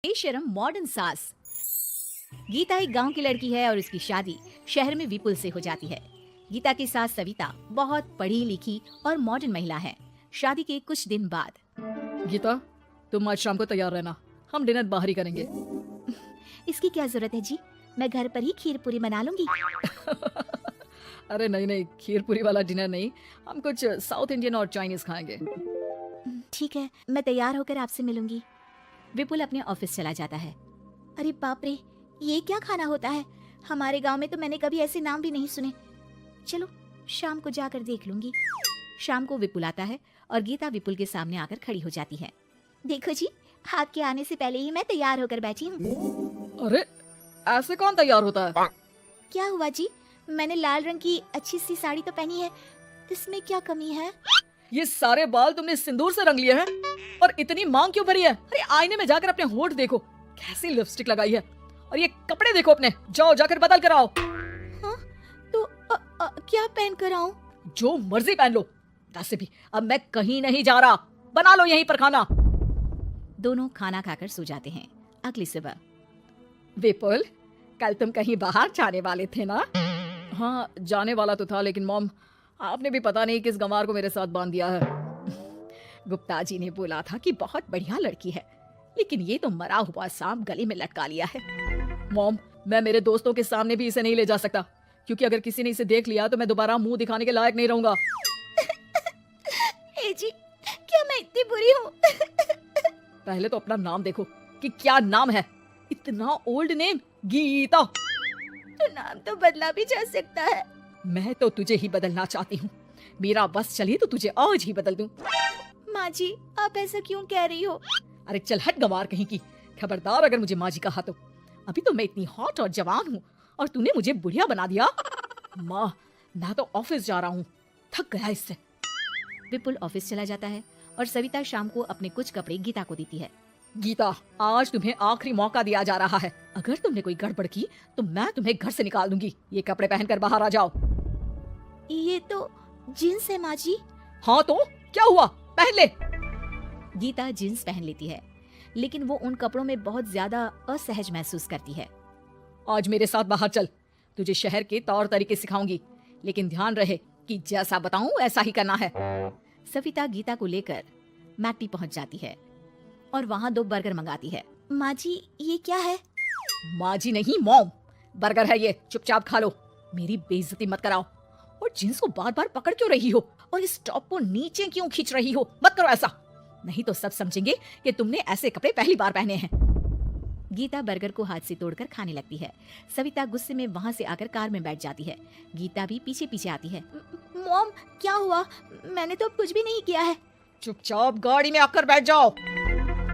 बेशरम मॉडर्न सास। गीता एक गांव की लड़की है और उसकी शादी शहर में विपुल से हो जाती है। गीता की सास सविता बहुत पढ़ी लिखी और मॉडर्न महिला है। शादी के कुछ दिन बाद गीता, तुम आज शाम को तैयार रहना, हम डिनर बाहर ही करेंगे। इसकी क्या जरूरत है जी, मैं घर पर ही खीर पूरी बना लूंगी। अरे नहीं, खीर पूरी वाला डिनर नहीं, हम कुछ साउथ इंडियन और चाइनीज खाएंगे। ठीक है, मैं तैयार होकर आपसे मिलूंगी। विपुल अपने ऑफिस चला जाता है। अरे बाप रे, ये क्या खाना होता है? हमारे गांव में तो मैंने कभी ऐसे नाम भी नहीं सुने। चलो शाम को जाकर देख लूंगी। शाम को विपुल आता है और गीता विपुल के सामने आकर खड़ी हो जाती है। देखो जी, आपके आने से पहले ही मैं तैयार होकर बैठी हूँ। अरे ऐसे कौन तैयार होता है? क्या हुआ जी, मैंने लाल रंग की अच्छी सी साड़ी तो पहनी है, इसमें क्या कमी है? ये सारे बाल तुमने सिंदूर से रंग लिए हैं और इतनी मांग क्यों भरी है? अरे आईने में जाकर अपने होंठ देखो, कैसी लिपस्टिक लगाई है, और ये कपड़े देखो अपने, जाओ जाकर बदल कर आओ। हाँ, तो क्या पहन कर आऊं? जो मर्जी पहन लो, वैसे भी अब मैं कहीं नहीं जा रहा, बना लो यहीं पर खाना। दोनों खाना खाकर सो जाते हैं। अगली सुबह विपुल, कल तुम कहीं बाहर जाने वाले थे ना? हाँ, जाने वाला तो था, लेकिन मॉम आपने भी पता नहीं किस गंवार को मेरे साथ बांध दिया है। गुप्ता जी ने बोला था कि बहुत बढ़िया लड़की है, लेकिन ये तो मरा हुआ सांप गले में लटका लिया है। मॉम, मैं मेरे दोस्तों के सामने भी इसे नहीं ले जा सकता, क्योंकि अगर किसी ने इसे देख लिया तो मैं दोबारा मुंह दिखाने के लायक नहीं रहूंगा। ए जी, क्या मैं इतनी बुरी हूँ? पहले तो अपना नाम देखो कि क्या नाम है। इतना ओल्ड नेम, गीता। तो नाम तो बदला भी जा सकता है। मैं तो तुझे ही बदलना चाहती हूँ, मेरा बस चले तो तुझे आज ही बदल दूं। माँ जी, आप ऐसा क्यों कह रही हो? अरे चल हट गंवार कहीं की, खबरदार अगर मुझे माँ जी कहा तो। अभी तो मैं इतनी हॉट और जवान हूँ और तूने मुझे बुढ़िया बना दिया। माँ, मैं तो ऑफिस जा रहा हूँ, थक गया इससे। विपुल ऑफिस चला जाता है और सविता शाम को अपने कुछ कपड़े गीता को देती है। गीता, आज तुम्हें आखिरी मौका दिया जा रहा है, अगर तुमने कोई गड़बड़ की तो मैं तुम्हें घर से निकाल दूंगी। ये कपड़े पहनकर बाहर आ जाओ। ये तो जींस है माँ जी। हाँ तो क्या हुआ, पहन ले। गीता जींस पहन लेती है, लेकिन वो उन कपड़ों में बहुत ज्यादा असहज महसूस करती है। आज मेरे साथ बाहर चल, तुझे शहर के तौर तरीके सिखाऊंगी, लेकिन ध्यान रहे कि जैसा बताऊं ऐसा ही करना है। सविता गीता को लेकर मैकडी पहुंच जाती है और वहाँ 2 बर्गर मंगाती है। माँ जी, ये क्या है? माँ जी नहीं मॉम, बर्गर है ये, चुपचाप खा लो, मेरी बेइज्जती मत कराओ। और जींस को बार बार पकड़ क्यों रही हो, और इस टॉप को नीचे क्यों खींच रही हो? मत करो ऐसा, नहीं तो सब समझेंगे कि तुमने ऐसे कपड़े पहली बार पहने हैं। गीता बर्गर को हाथ से तोड़कर खाने लगती है। सविता गुस्से में वहाँ से आकर कार में बैठ जाती है। गीता भी पीछे पीछे आती है। मॉम, क्या हुआ? मैंने तो कुछ भी नहीं किया है। चुपचाप गाड़ी में आकर बैठ जाओ।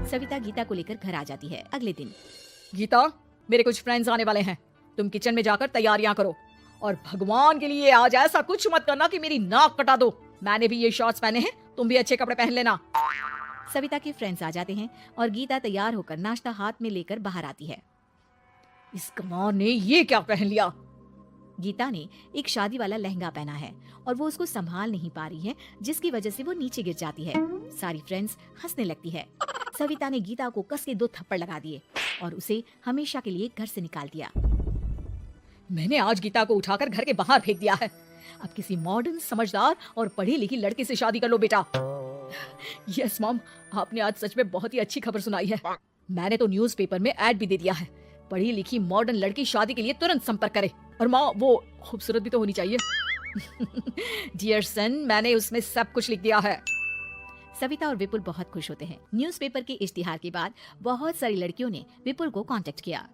सविता गीता को लेकर घर आ जाती है। अगले दिन गीता, मेरे कुछ फ्रेंड्स आने वाले हैं, तुम किचन में जाकर तैयारियां करो, और भगवान के लिए आज ऐसा कुछ मत करना कि मेरी नाक कटा दो। मैंने भी ये शॉर्ट्स पहने हैं, तुम भी अच्छे कपड़े पहन लेना। सविता के फ्रेंड्स आ जाते हैं और गीता तैयार होकर नाश्ता हाथ में लेकर बाहर आती है। इस कमार ने ये क्या पहन लिया? गीता ने एक शादी वाला लहंगा पहना है और वो उसको संभाल नहीं पा रही है, जिसकी वजह से वो नीचे गिर जाती है। सारी फ्रेंड्स हंसने लगती है। सविता ने गीता को कस के 2 थप्पड़ लगा दिए और उसे हमेशा के लिए घर से निकाल दिया। मैंने आज गीता को उठाकर घर के बाहर फेंक दिया है। अब किसी मॉडर्न, समझदार और पढ़ी लिखी लड़की से शादी कर लो बेटा। यस मॉम, आपने आज सच में बहुत ही अच्छी खबर सुनाई है। मैंने तो न्यूज़पेपर में ऐड भी दे दिया है, पढ़ी लिखी मॉडर्न लड़की शादी के लिए तुरंत संपर्क करे। और माँ, वो खूबसूरत भी तो होनी चाहिए। डियर सन, मैंने उसमें सब कुछ लिख दिया है। सविता और विपुल बहुत खुश होते हैं। न्यूज़पेपर के इश्तिहार के बाद बहुत सारी लड़कियों ने विपुल को कांटेक्ट किया।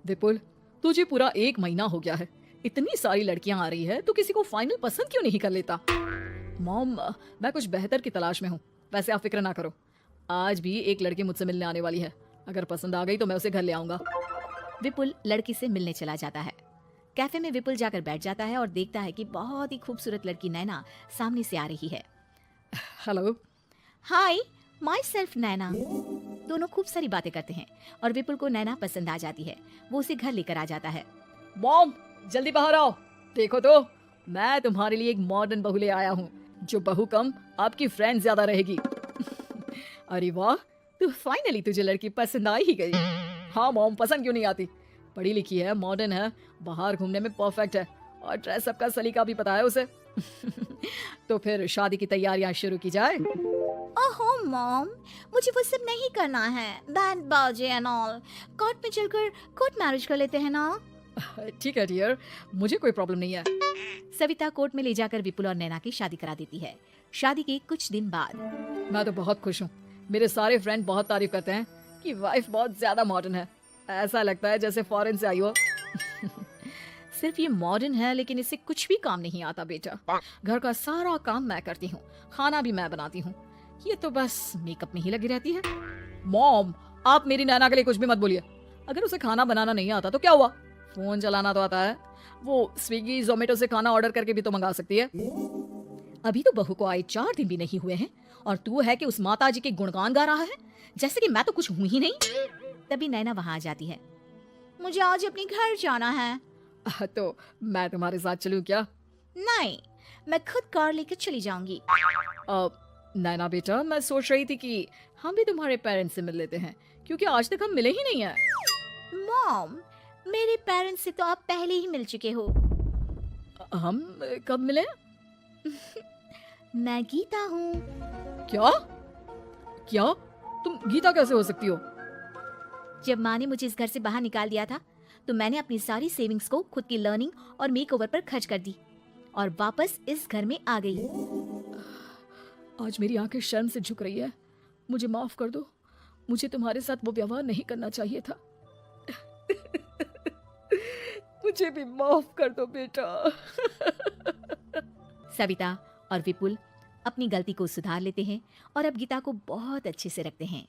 विपुल, तुझे पूरा 1 महीना हो गया है, इतनी सारी लड़कियां आ रही है, तो किसी को फाइनल पसंद क्यों नहीं कर लेता? मॉम, मैं कुछ बेहतर की तलाश में हूँ। वैसे आप फिक्र ना करो, आज भी एक लड़की मुझसे मिलने आने वाली है, अगर पसंद आ गई तो मैं उसे घर ले आऊंगा। विपुल लड़की से मिलने चला जाता है। कैफे में विपुल जाकर बैठ जाता है और देखता है कि बहुत ही खूबसूरत लड़की नैना सामने से आ रही है। हेलो। हाय, माई सेल्फ नैना। दोनों खूब सारी बातें करते हैं और विपुल को नैना पसंद आ जाती है। वो उसे घर लेकर आ जाता है। मॉम, जल्दी बाहर आओ, देखो तो मैं तुम्हारे लिए एक मॉडर्न बहू ले आया हूँ, जो बहू कम आपकी फ्रेंड ज्यादा रहेगी। अरे वाह, तो फाइनली तुझे लड़की पसंद आ ही गई। हाँ मॉम, पसंद क्यों नहीं आती? पढ़ी लिखी है, मॉडर्न है, बाहर घूमने में परफेक्ट है और ड्रेसअप का सलीका भी पता है उसे। तो फिर शादी की तैयारियां शुरू की जाए। ओहो मॉम, मुझे वो सब नहीं करना है। बैंड बाजे एंड ऑल। कोर्ट में चलकर कोर्ट मैरिज कर लेते हैं ना। ठीक है डियर, मुझे कोई प्रॉब्लम नहीं है। सविता कोर्ट में ले जाकर विपुल और नैना की शादी करा देती है। शादी के कुछ दिन बाद मैं तो बहुत खुश हूँ। मेरे सारे फ्रेंड बहुत तारीफ करते हैं कि वाइफ बहुत ज्यादा मॉडर्न है। ऐसा लगता है जैसे फॉरेन से आई हो। सिर्फ ये मॉडर्न है, लेकिन इससे कुछ भी काम नहीं आता बेटा। घर का सारा काम मैं करती हूँ, खाना भी मैं बनाती हूँ। ये तो बस मेकअप में ही लगी रहती है। मॉम, आप मेरी नैना के लिए कुछ भी मत बोलिए। अगर उसे खाना बनाना नहीं आता तो क्या हुआ, फोन चलाना तो आता है। वो स्विगी जोमेटो से खाना ऑर्डर करके भी तो मंगा सकती है। अभी तो बहू को आए 4 दिन भी नहीं हुए हैं और तू है कि उस माता जी के गुणगान गा रहा है जैसे कि मैं तो कुछ हूं ही नहीं। तभी नैना वहां आ जाती है। मुझे आज अपने घर जाना है। तो मैं तुम्हारे साथ चलूं क्या? नहीं, मैं खुद कार लेकर चली जाऊंगी। नैना बेटा, मैं सोच रही थी कि हम भी तुम्हारे पेरेंट्स से मिल लेते हैं, क्योंकि आज तक हम मिले ही नहीं है। मॉम, मेरे पेरेंट्स से तो आप पहले ही मिल चुके हो। हम कब मिले? मैं गीता हूँ। क्या क्या? तुम गीता कैसे हो सकती हो? जब माँ ने मुझे इस घर से बाहर निकाल दिया था तो मैंने अपनी सारी सेविंग्स को खुद की लर्निंग और मेकओवर पर खर्च कर दी और वापस इस घर में आ गई। आज मेरी आंखें शर्म से झुक रही है। मुझे माफ कर दो। मुझे तुम्हारे साथ वो व्यवहार नहीं करना चाहिए था। मुझे भी माफ कर दो बेटा। सविता और विपुल अपनी गलती को सुधार लेते हैं और अब गीता को बहुत अच्छे से रखते हैं।